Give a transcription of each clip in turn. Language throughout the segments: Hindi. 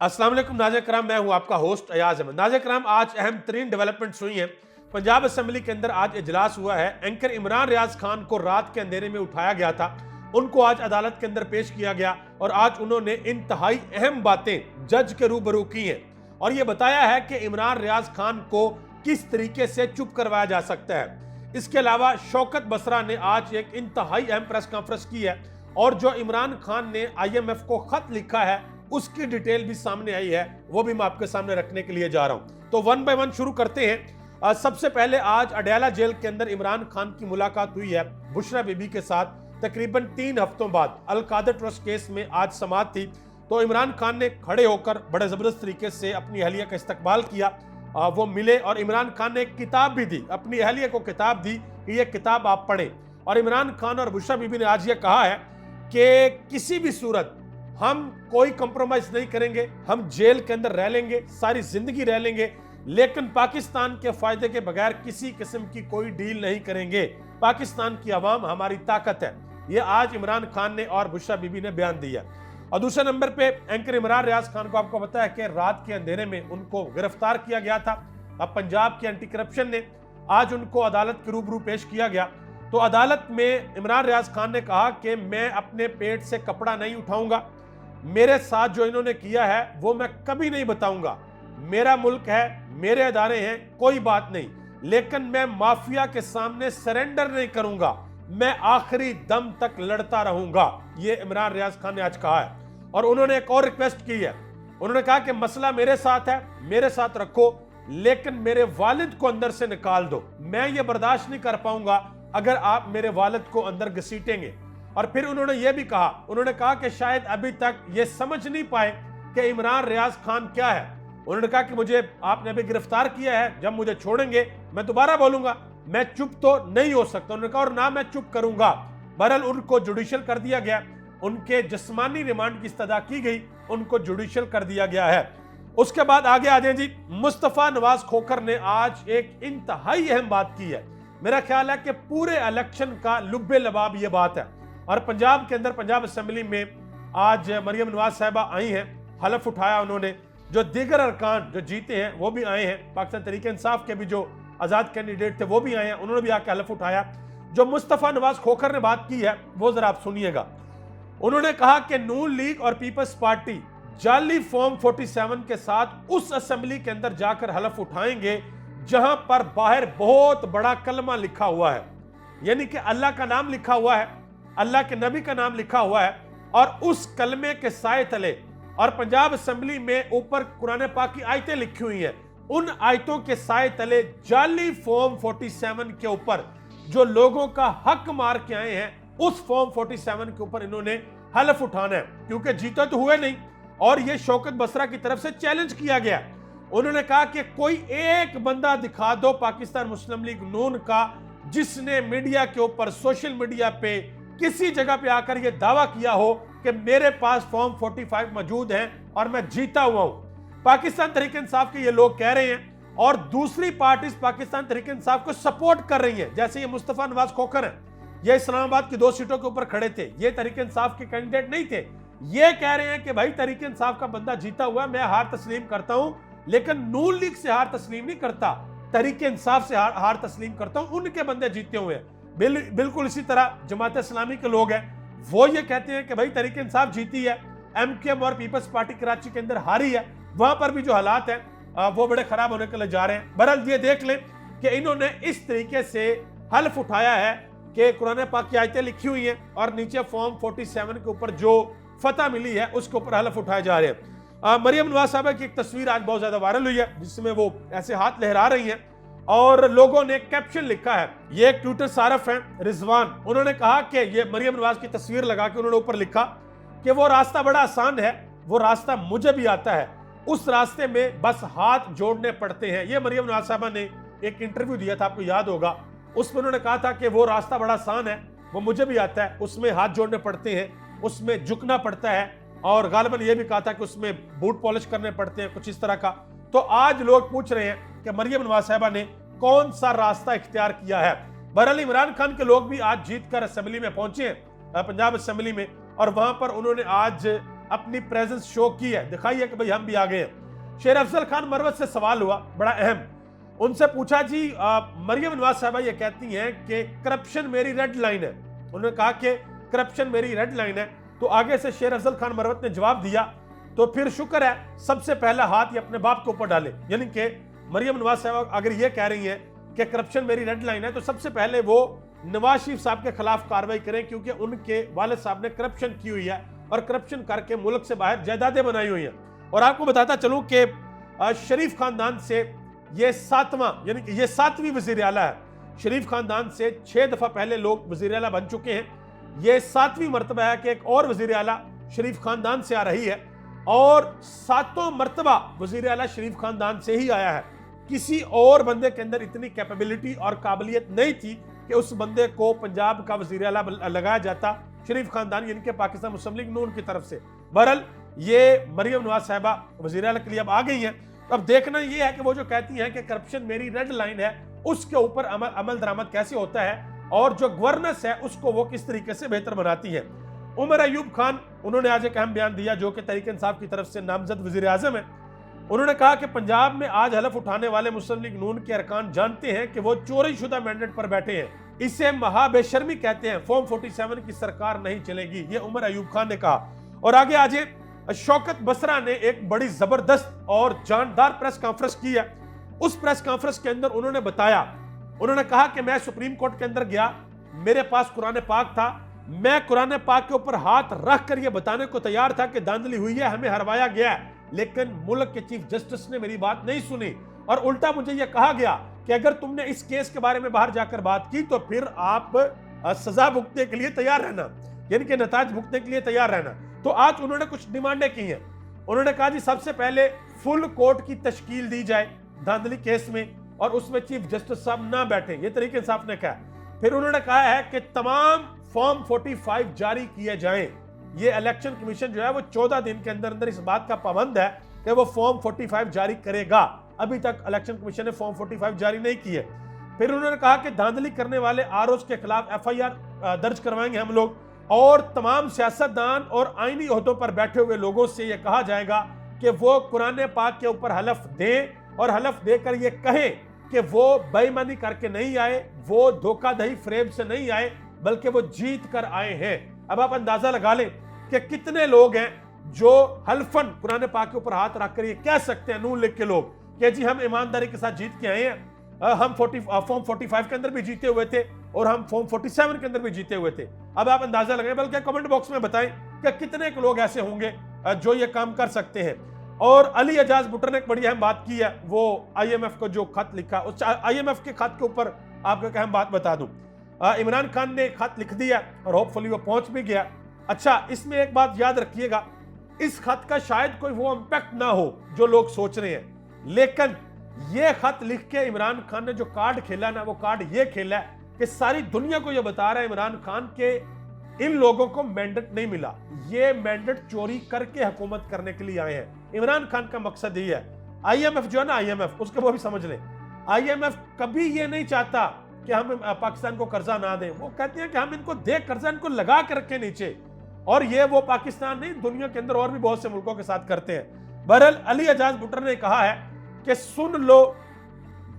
अस्सलाम वालेकुम नाज़रीन कराम, मैं हूं आपका होस्ट अयाज अहमद। नाज़रीन कराम, आज अहम तरीन डेवलपमेंट्स हुई हैं। पंजाब असम्बली के अंदर आज इजलास हुआ है। एंकर इमरान रियाज खान को रात के अंधेरे में उठाया गया था, उनको आज अदालत के अंदर पेश किया गया और आज उन्होंने इंतहाई अहम बातें जज के रूबरू की हैं और ये बताया है कि इमरान रियाज खान को किस तरीके से चुप करवाया जा सकता है। इसके अलावा शौकत बसरा ने आज एक इंतहाई अहम प्रेस कॉन्फ्रेंस की है और जो इमरान खान ने IMF को खत लिखा है उसकी डिटेल भी सामने आई है, वो भी मैं आपके सामने रखने के लिए जा रहा हूं। तो वन बाय वन शुरू करते हैं। सबसे पहले आज अडयाला जेल के अंदर इमरान खान की मुलाकात हुई है बुशरा बीबी के साथ। तकरीबन 3 हफ्तों बाद अल कादर ट्रस्ट केस में आज समाअत थी, तो इमरान खान ने खड़े होकर बड़े जबरदस्त तरीके से अपनी अहलिया का इस्तकबाल किया। वो मिले और इमरान खान ने एक किताब भी दी, अपनी अहलिया को किताब दी कि यह किताब आप पढ़ें। और इमरान खान और बुशरा बीबी ने आज ये कहा है कि किसी भी सूरत हम कोई कंप्रोमाइज नहीं करेंगे, हम जेल के अंदर रह लेंगे, सारी जिंदगी रह लेंगे, लेकिन पाकिस्तान के फायदे के बगैर किसी किस्म की कोई डील नहीं करेंगे। पाकिस्तान की आवाम हमारी ताकत है, ये आज इमरान खान ने और बुशरा बीबी ने बयान दिया। और दूसरे नंबर पे एंकर इमरान रियाज खान को आपको पता है कि रात के अंधेरे में उनको गिरफ्तार किया गया था। अब पंजाब की एंटी करप्शन ने आज उनको अदालत के रूबरू पेश किया गया। तो अदालत में इमरान रियाज खान ने कहा कि मैं अपने पेट से कपड़ा नहीं उठाऊंगा, मेरे साथ जो इन्होंने किया है वो मैं कभी नहीं बताऊंगा। मेरा मुल्क है, मेरे अदारे हैं, कोई बात नहीं, लेकिन मैं माफिया के सामने सरेंडर नहीं करूंगा, मैं आखिरी दम तक लड़ता रहूंगा, ये इमरान रियाज खान ने आज कहा है। और उन्होंने एक और रिक्वेस्ट की है, उन्होंने कहा कि मसला मेरे साथ है, मेरे साथ रखो, लेकिन मेरे वालिद को अंदर से निकाल दो, मैं ये बर्दाश्त नहीं कर पाऊंगा अगर आप मेरे वालिद को अंदर घसीटेंगे। और फिर उन्होंने ये भी कहा, उन्होंने कहा कि शायद अभी तक ये समझ नहीं पाए कि इमरान रियाज खान क्या है। उन्होंने कहा कि मुझे आपने अभी गिरफ्तार किया है, जब मुझे छोड़ेंगे मैं दोबारा बोलूंगा, मैं चुप तो नहीं हो सकता। उन्होंने कहा और ना मैं चुप करूंगा। बहरहाल उनको जुडिशियल कर दिया गया, उनके जिस्मानी रिमांड की इस्तदा की गई, उनको जुडिशियल कर दिया गया है। उसके बाद आगे आ जाए जी, मुस्तफा नवाज खोखर ने आज एक इंतहाई अहम बात की है। मेरा ख्याल है कि पूरे इलेक्शन का लुब्बे लबाब ये बात है। और पंजाब के अंदर पंजाब असेंबली में आज मरियम नवाज साहिबा आई हैं, हलफ उठाया उन्होंने। जो दीगर अरकान जो जीते हैं वो भी आए हैं, पाकिस्तान तहरीक इंसाफ के भी जो आज़ाद कैंडिडेट थे वो भी आए हैं, उन्होंने भी आके हलफ उठाया। जो मुस्तफा नवाज खोखर ने बात की है वो जरा आप सुनिएगा। उन्होंने कहा कि नून लीग और पीपल्स पार्टी जाली फॉर्म 47 के साथ उस असेंबली के अंदर जाकर हलफ उठाएंगे जहां पर बाहर बहुत बड़ा कलमा लिखा हुआ है, यानी कि अल्लाह का नाम लिखा हुआ है, अल्लाह के नबी का नाम लिखा हुआ है, और उस कलमे के साए तले और पंजाब असेंबली में ऊपर कुरान पाक की आयतें लिखी हुई हैं, उन आयतों के साए तले जाली फॉर्म 47 के ऊपर जो लोगों का हक मार के आए हैं, उस फॉर्म 47 के ऊपर इन्होंने हलफ उठाना है, क्योंकि जीते तो हुए नहीं और यह शौकत बसरा की तरफ से चैलेंज किया गया। उन्होंने कहा कि कोई एक बंदा दिखा दो पाकिस्तान मुस्लिम लीग नून का जिसने मीडिया के ऊपर, सोशल मीडिया पे, किसी जगह पे आकर यह दावा किया हो कि मेरे पास फॉर्म 45 मौजूद है और मैं जीता हुआ हूं। पाकिस्तान तहरीक इंसाफ के ये लोग कह रहे हैं और दूसरी पार्टीज पाकिस्तान तहरीक इंसाफ को सपोर्ट कर रही हैं। जैसे ये मुस्तफा नवाज खोखर है, ये इस्लामाबाद की 2 सीटों के ऊपर खड़े थे, ये तहरीक इंसाफ के कैंडिडेट नहीं थे। ये कह रहे हैं कि भाई तहरीक इंसाफ का बंदा जीता हुआ, मैं हार तस्लीम करता हूं, लेकिन नून लीग से हार तस्लीम नहीं करता, तहरीक इंसाफ से हार तस्लीम करता हूं, उनके बंदे जीते हुए हैं। बिल्कुल इसी तरह जमात इस्लामी के लोग हैं, वो ये कहते हैं कि भाई तहरीक इंसाफ जीती है, MKM और पीपल्स पार्टी कराची के अंदर हारी है, वहां पर भी जो हालात हैं वो बड़े खराब होने के लिए जा रहे हैं। बहरहाल ये देख लें कि इन्होंने इस तरीके से हल्फ उठाया है कि कुरान पाक की आयतें लिखी हुई हैं और नीचे फॉर्म 47 के ऊपर जो फतह मिली है उसके ऊपर हल्फ उठाए जा रहे हैं। मरियम नवाज साहबा की एक तस्वीर आज बहुत ज्यादा वायरल हुई है, जिसमें वो ऐसे हाथ लहरा रही हैं और लोगों ने कैप्शन लिखा है। ये एक ट्विटर सारफ है रिजवान, उन्होंने कहा कि ये मरियम नवाज की तस्वीर लगा के उन्होंने ऊपर लिखा कि वो रास्ता बड़ा आसान है, वो रास्ता मुझे भी आता है, उस रास्ते में बस हाथ जोड़ने पड़ते हैं। ये मरियम नवाज साहबा ने एक इंटरव्यू दिया था, आपको याद होगा, उसमें उन्होंने कहा था कि वो रास्ता बड़ा आसान है, वो मुझे भी आता है, उसमें हाथ जोड़ने पड़ते हैं, उसमें झुकना पड़ता है, और गालिबन ये भी कहा था कि उसमें बूट पॉलिश करने पड़ते हैं, कुछ इस तरह का। तो आज लोग पूछ रहे हैं कि मरियम नवाज साहिबा ने कौन सा रास्ता इख्तियार किया है। बहरहाल इमरान खान के लोग भी आज जीत कर असेंबली में पहुंचे हैं, पंजाब असेंबली में, और वहां पर उन्होंने आज अपनी प्रेजेंस शो की है, दिखाइए कि भाई हम भी आ गए हैं। शेर अफजल खान मरवत से सवाल हुआ बड़ा अहम, उनसे पूछा जी मरियम नवाज साहबा ये कहती हैं कि करप्शन मेरी रेड लाइन है, उन्होंने कहा कि करप्शन मेरी रेड लाइन है, तो आगे से शेर अफजल खान मरवत ने जवाब दिया तो फिर शुक्र है सबसे पहला हाथ ये अपने बाप के ऊपर डाले, यानी कि मरियम नवाज साहब अगर ये कह रही हैं कि करप्शन मेरी रेड लाइन है तो सबसे पहले वो नवाज शरीफ साहब के खिलाफ कार्रवाई करें, क्योंकि उनके वालिद साहब ने करप्शन की हुई है और करप्शन करके मुल्क से बाहर जायदादें बनाई हुई हैं। और आपको बताता चलूं कि शरीफ खानदान से ये सातवां यानी कि ये 7वीं वजीर आला है। शरीफ खानदान से 6 दफा पहले लोग वजीर आला बन चुके हैं, ये 7वीं मरतबा है कि एक और वजीर आला शरीफ खानदान से आ रही है और 7 मरतबा वजीर आला शरीफ खानदान से ही आया है। किसी और बंदे के अंदर इतनी कैपेबिलिटी और काबिलियत नहीं थी कि उस बंदे को पंजाब का वजीर आला लगाया जाता, शरीफ खानदान यानी कि पाकिस्तान मुस्लिम लीग नून की तरफ से। बहरहाल ये मरियम नवाज साहिबा वजीर आला के लिए अब आ गई हैं, तो अब देखना ये है कि वो जो कहती हैं कि करप्शन मेरी रेड लाइन है, उसके ऊपर अमल दरामद कैसे होता है और जो गवर्नेंस है उसको वो किस तरीके से बेहतर बनाती है। उमर अयूब खान, उन्होंने आज एक अहम बयान दिया जो कि तहरीक इंसाफ की तरफ से नामजद वजीर आजम है। उन्होंने कहा कि पंजाब में आज हलफ उठाने वाले मुस्लिम लीग नून के अरकान जानते हैं कि वो चोरी शुदा मैंडेट पर बैठे हैं, इसे महाबेशर्मी कहते हैं, फॉर्म 47 की सरकार नहीं चलेगी, ये उमर अयूब खान ने कहा। और आगे आज शौकत बसरा ने एक बड़ी जबरदस्त और जानदार प्रेस कॉन्फ्रेंस की है। उस प्रेस कॉन्फ्रेंस के अंदर उन्होंने बताया, उन्होंने कहा कि मैं सुप्रीम कोर्ट के अंदर गया, मेरे पास कुरान पाक था, मैं कुरान पाक के ऊपर हाथ रख कर यह बताने को तैयार था कि धांधली हुई है, हमें हरवाया गया है, लेकिन मुल्क के चीफ जस्टिस ने मेरी बात नहीं सुनी और उल्टा मुझे यह कहा गया कि अगर तुमने इस केस के बारे में बाहर जाकर बात की तो फिर आप सजा भुगतने के लिए तैयार रहना, यानी कि नताज भुगतने के लिए तैयार रहना। तो आज उन्होंने कुछ डिमांडें की हैं। उन्होंने कहा जी सबसे पहले फुल कोर्ट की तश्कील दी जाए धांधली केस में और उसमें चीफ जस्टिस साहब ना बैठे, ये तरीके इंसाफ ने कहा। फिर उन्होंने कहा है कि तमाम फॉर्म 45 जारी किए जाएं। ये इलेक्शन कमीशन जो है वो 14 दिन के अंदर अंदर इस बात का पाबंद है कि वो फॉर्म 45 जारी करेगा। अभी तक इलेक्शन कमीशन ने फॉर्म 45 जारी नहीं की है। फिर उन्होंने कहा कि धांधली करने वाले आरोज के खिलाफ FIR दर्ज करवाएंगे हम लोग और तमाम सियासतदान और आईनी ओहदों पर बैठे हुए लोगों से यह कहा जाएगा कि वो कुरान पाक के ऊपर हलफ दें और हलफ देकर ये कहें कि वो बेईमानी करके नहीं आए, वो धोखाधड़ी फ्रेब से नहीं आए, बल्कि वो जीत कर आए हैं। अब आप अंदाजा लगा लें कि कितने लोग हैं जो हल्फन कुरान पाक के ऊपर हाथ रखकर ये कह सकते हैं, नून लीग के लोग, कि जी हम ईमानदारी के साथ जीत के आए हैं, हम फॉर्म 45 के अंदर भी जीते हुए थे और हम फॉर्म 47 के अंदर भी जीते हुए थे। अब आप अंदाजा लगाएं, बल्कि कमेंट बॉक्स में बताएं कि कितने लोग ऐसे होंगे जो ये काम कर सकते हैं। और अली एजाज भुट्टर ने एक बड़ी अहम बात की है, वो IMF को जो खत लिखा, उस IMF के खत के ऊपर आपको एक अहम बात बता दूं, इमरान खान ने खत लिख दिया और होपफुली वो पहुंच भी गया। अच्छा, इसमें एक बात याद रखिएगा, इस खत का शायद कोई वो इंपैक्ट ना हो जो लोग सोच रहे हैं, लेकिन ये खत लिख के इमरान खान ने जो कार्ड खेला ना, वो कार्ड ये खेला है कि सारी दुनिया को ये बता रहा है इमरान खान के इन लोगों को मैंडेट नहीं मिला, ये मैंडेट चोरी करके हुकूमत करने के लिए आए हैं। इमरान खान का मकसद ये है। IMF जो है ना, IMF उसके वो भी समझ लें, IMF कभी ये नहीं चाहता कि हम पाकिस्तान को कर्जा ना दें, वो कहते हैं कि हम इनको दे कर्जा, इनको लगा के रखें नीचे, और ये वो पाकिस्तान नहीं दुनिया के अंदर और भी बहुत से मुल्कों के साथ करते हैं। बहरहाल अली एजाज भुट्टर ने कहा है कि सुन लो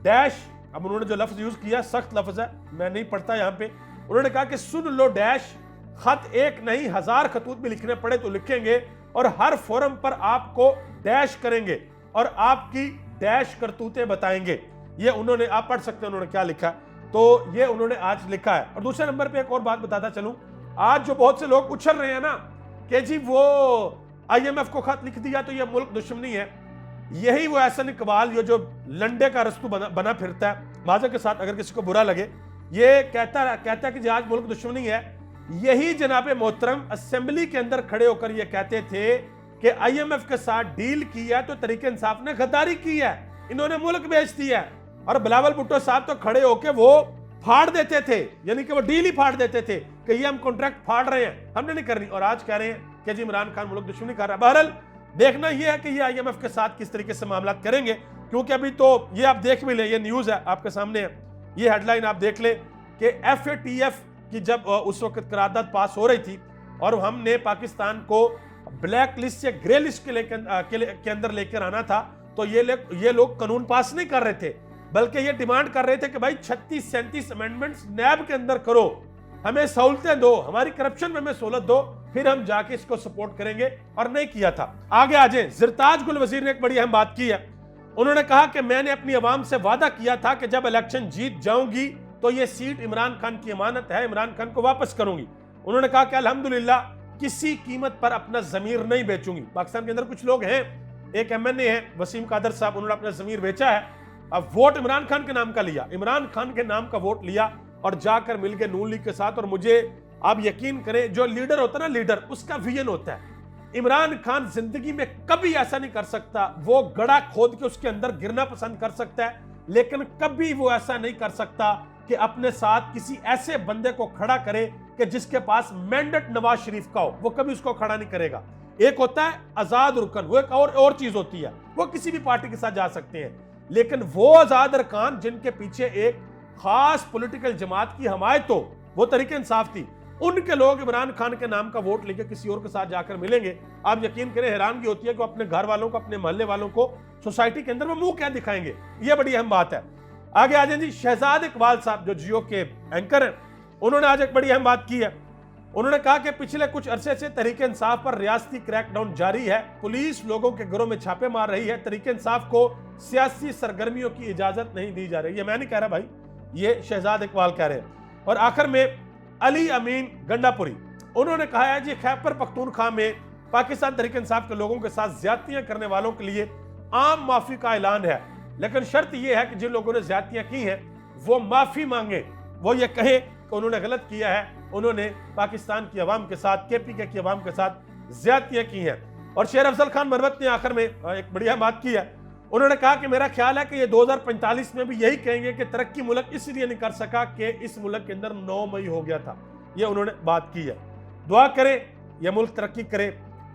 डैश, अब उन्होंने जो लफ्ज यूज किया सख्त लफ्ज है, मैं नहीं पढ़ता यहां पे, उन्होंने कहा कि सुन लो डैश, खत एक नहीं 1000 खतूत भी लिखने पड़े तो लिखेंगे और हर फोरम पर आपको डैश करेंगे और आपकी डैश करतूतें बताएंगे। ये उन्होंने, आप पढ़ सकते हैं उन्होंने क्या लिखा, तो ये उन्होंने आज लिखा है। और दूसरे नंबर पे एक और बात बताता चलूं, आज जो बहुत से लोग उछल रहे हैं ना कि जी वो IMF को खत लिख दिया तो ये मुल्क दुश्मनी है, यही वो एहसन इकबाल जो लंडे का रस्तू बना फिरता है, माजर के साथ अगर किसी को बुरा लगे, ये कहता है कि आज मुल्क दुश्मनी है, यही जनाब मोहतरम असेंबली के अंदर खड़े होकर ये कहते थे कि IMF के साथ डील की है तो तरीके इंसाफ ने गद्दारी की है, इन्होंने मुल्क बेच दिया है। और बिलावल भुट्टो साहब तो खड़े होकर वो फाड़ देते थे, यानी कि वो डील ही फाड़ देते थे कि ये हम कॉन्ट्रैक्ट फाड़ रहे हैं, हमने नहीं करनी, और आज कह रहे हैं कि जी इमरान खान मुल्क दुश्मनी कर रहा है। बहरहाल देखना यह है कि ये IMF के साथ किस तरीके से मामला करेंगे, क्योंकि अभी तो ये आप देख भी ले, ये न्यूज है आपके सामने है, ये हेडलाइन आप देख ले कि FATF की जब उस वक्त करारदाद पास हो रही थी और हमने पाकिस्तान को ब्लैक लिस्ट से ग्रे लिस्ट के अंदर लेकर आना था, तो ये लोग कानून पास नहीं कर रहे थे, बल्कि ये डिमांड कर रहे थे कि भाई 36-37 अमेंडमेंट्स नैब के अंदर करो, हमें सहूलतें दो, हमारी करप्शन में हमें सहूलत दो, फिर हम जाके इसको सपोर्ट करेंगे, और नहीं किया था। आगे आ जाए, ज़रताज गुल वजीर ने एक बड़ी अहम बात की है। उन्होंने कहा कि मैंने अपनी आवाम से वादा किया था कि जब इलेक्शन जीत जाऊंगी तो ये सीट इमरान खान की अमानत है, इमरान खान को वापस करूंगी। उन्होंने कहा कि अल्हम्दुलिल्लाह किसी कीमत पर अपना जमीर नहीं बेचूंगी। पाकिस्तान के अंदर कुछ लोग हैं, एक MNA है वसीम कादर साहब, उन्होंने अपना जमीर बेचा है, अब वोट इमरान खान के नाम का लिया, इमरान खान के नाम का वोट लिया और जाकर मिल गए नून लीग के साथ। और मुझे आप यकीन करें, जो लीडर होता है ना, लीडर उसका विजन होता है। इमरान खान जिंदगी में कभी ऐसा नहीं कर सकता, वो गड़ा खोद के उसके अंदर गिरना पसंद कर सकता है, लेकिन कभी वो ऐसा नहीं कर सकता कि अपने साथ किसी ऐसे बंदे को खड़ा करे कि जिसके पास मैंडेट नवाज शरीफ का हो, वो कभी उसको खड़ा नहीं करेगा। एक होता है आजाद रुकन, वो एक और चीज होती है, वो किसी भी पार्टी के साथ जा सकते हैं, लेकिन वो आजाद अरकान जिनके पीछे एक खास पॉलिटिकल जमात की हमायत हो, वो तरीके इंसाफ थी, उनके लोग इमरान खान के नाम का वोट लेके किसी और के साथ जाकर मिलेंगे। आप यकीन करें, हैरानगी होती है कि अपने घर वालों को, अपने मोहल्ले वालों को, सोसाइटी के अंदर वो मुंह क्या दिखाएंगे। ये बड़ी अहम बात है। आगे आ जाए जी, शहजाद इकबाल साहब जो जियो के एंकर हैं, उन्होंने आज एक बड़ी अहम बात की है। उन्होंने कहा कि पिछले कुछ अरसे से तरीके इंसाफ पर रियासती क्रैकडाउन जारी है, पुलिस लोगों के घरों में छापे मार रही है, तरीके इंसाफ को सियासी सरगर्मियों की इजाजत नहीं दी जा रही। ये मैं नहीं कह रहा भाई, ये शहजाद इकबाल कह रहे हैं। और आखिर में अली अमीन गंडापुरी, उन्होंने कहा है जी, खैबर पख्तूनख्वा में पाकिस्तान तरीके इंसाफ के लोगों के साथ ज्यादतियां करने वालों के लिए आम माफी का ऐलान है, लेकिन शर्त यह है कि जिन लोगों ने ज्यादतियां की हैं वो माफी मांगे, वो ये कहे कि उन्होंने गलत किया है, उन्होंने पाकिस्तान की आवाम के साथ, KPK की आवाम के साथ ज्यादतियां की हैं। और शेर अफजल खान मरवत ने आखिर में एक बढ़िया बात की है। उन्होंने कहा कि मेरा ख्याल है कि ये 2045 में भी यही कहेंगे कि तरक्की मुल्क इसलिए नहीं कर सका कि इस मुल्क के अंदर 9 मई हो गया था। ये उन्होंने बात की है। दुआ करें ये मुल्क तरक्की करे,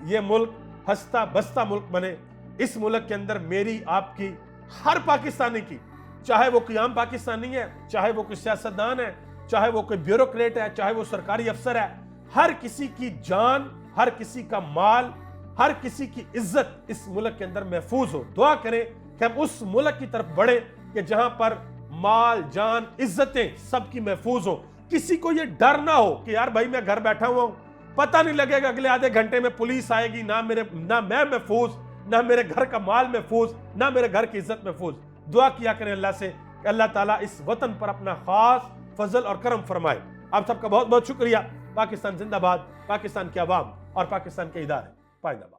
ये मुल्क हंसता बसता मुल्क बने। इस मुल्क के अंदर मेरी, आपकी, हर पाकिस्तानी की, चाहे वो कोई आम पाकिस्तानी है, चाहे वो कोई सियासतदान है, चाहे वो कोई ब्यूरोक्रेट है, चाहे वो सरकारी अफसर है, हर किसी की जान, हर किसी का माल, हर किसी की इज्जत इस मुल्क के अंदर महफूज हो। दुआ करें कि हम उस मुल्क की तरफ बढ़े कि जहां पर माल, जान, इज्जतें सबकी महफूज हो। किसी को ये डर ना हो कि यार भाई मैं घर बैठा हुआ हूं, पता नहीं लगेगा अगले आधे घंटे में पुलिस आएगी, ना मैं महफूज, ना मेरे घर का माल महफूज, ना मेरे घर की इज्जत महफूज। दुआ किया करें अल्लाह से कि अल्लाह ताला इस वतन पर अपना खास फजल और करम फरमाए। आप सबका बहुत बहुत शुक्रिया। पाकिस्तान जिंदाबाद, पाकिस्तान की आवाम और पाकिस्तान के इदारे पाइंदाबाद।